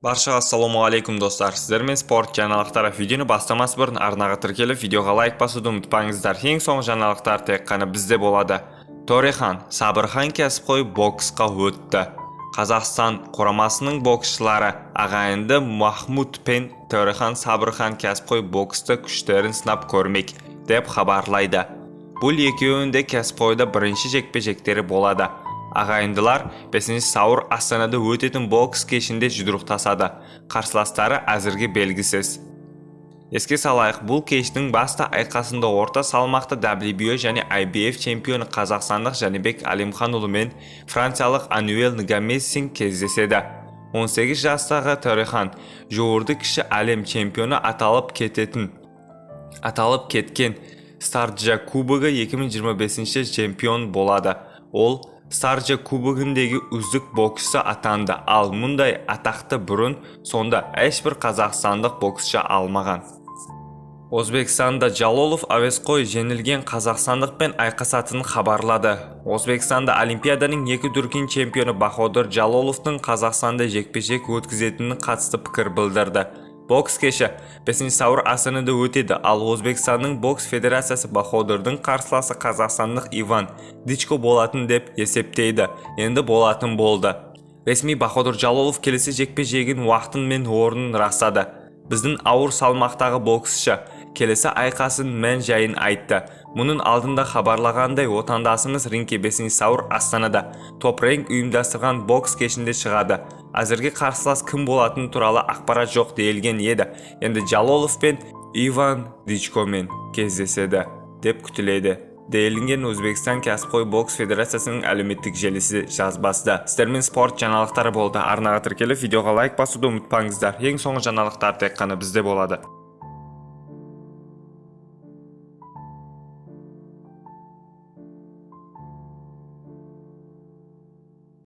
Barchaga assalomu alaykum do'stlar. Sizlarмен sport жаңалыктары видеоны бастамас burun арнага тиркелип, видеога лайк басууду унутпаңыздар. Эң соңғы жаңалыктар тек қана bizde болады. Торехан Сабырхан кәсіпқой боксқа өтті. Қазақстан құрамасының боксшылары ағайынды Махмуд пен Торехан Сабырхан кәсіпқой бокста күштерін сынап көрмек деп хабарлайды. Бұл екеуінде кәсіпқойда бірінші жекпе-жектері болады. Ағайындылар 5 сәуір Астанада өтетін бокс кешінде жұдырықтасады. Қарсыластары әзірге белгісіз. Еске салайық, бұл кештің басты айқасында орта салмақта WBO және IBF чемпионы қазақстандық Жәнібек Әлімханұлы мен франциялық Ануэл Нгамесин кездеседі. 18 жастағы Торехан жуырда кіші әлем чемпионы аталып кеткен Старджа кубогы 2025 чемпион болады. Ол Старджа кубогындегі үздік боксшы атанды, ал мұндай атақты бұрын сонда ешбір қазақстандық боксшы алмаған. Өзбекстанда Жалолов әуесқой жеңілген қазақстандықпен айқасатынын хабарлады. Өзбекстанда Олимпиаданың 2 дүркін чемпионы Баходыр Жалоловтың Қазақстанда жекпе-жек өткізетініне қатысты пікір білдірді. Бокс кеші 5 сәуір Астанада өтеді, ал Өзбекстанның бокс федерациясы Баходырдың қарсыласы қазақстандық Иван Дичко болатын деп есептейді. Енді болатын болды. Ресми Баходыр Жалолов келесі жекпе-жегін уақытын мен орнын растады. Біздің ауыр салмақтағы боксшы келесі айқасын мән-жайын айтты. Мұның алдында хабарлағандай, отандасымыз рингке 5 сәуір Астанада топ-ринг ұйымдастырған бокс кешінде шығады. Әзірге қарсылас кім болатын туралы ақпарат жоқ дейілген еді. Енді Жалолов пен Иван Дичкомен кездеседі деп күтіледі. Дейілген Өзбекстан кәсіпқой бокс федерациясының әлеуметтік желісі жазбасында. Сіздермен спорт жаңалықтары болды. Арнаға тіркеліп, видеоға лайк басуды ұмытпаңыздар. Ең соңғы жаңалықтар тек қана бізде болады.